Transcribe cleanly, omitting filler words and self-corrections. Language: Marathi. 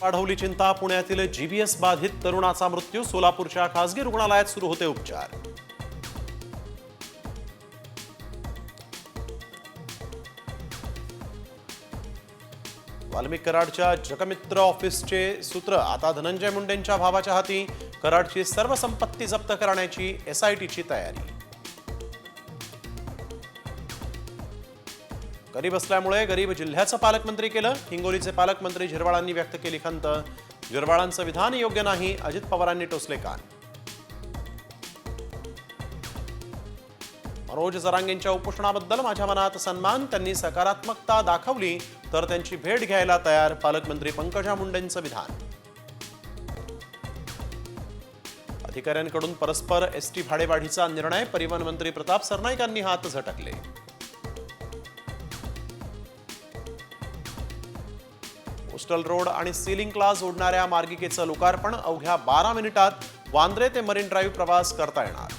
वाढवली चिंता. पुण्यातील जीबीएस बाधित तरुणाचा मृत्यू. सोलापूरच्या खासगी रुग्णालयात सुरू होते उपचार. वाल्मिक कराडच्या जगमित्र ऑफिसचे सूत्र आता धनंजय मुंडेंच्या भावाच्या हाती. कराडची सर्व संपत्ती जप्त करण्याची एसआयटीची तयारी. गरीब असल्यामुळे गरीब जिल्ह्याचं पालकमंत्री केलं. हिंगोलीचे पालकमंत्री झिरवाळांनी व्यक्त केली खंत. झिरवाळांचं विधान योग्य नाही, अजित पवारांनी टोचले कान. मनोज जरांगेंच्या उपोषणाबद्दल माझ्या मनात सन्मान. त्यांनी सकारात्मकता दाखवली तर त्यांची भेट घ्यायला तयार. पालकमंत्री पंकजा मुंडेंचं विधान. अधिकाऱ्यांकडून परस्पर एसटी भाडेवाढीचा निर्णय. परिवहन मंत्री प्रताप सरनाईकांनी हात झटकले. कोस्टल रोड आणि सीलिंग क्ला जोडणाऱ्या मार्गिकेचं लोकार्पण. अवघ्या 12 मिनिटात वांद्रे ते मरीन ड्राईव्ह प्रवास करता येणार.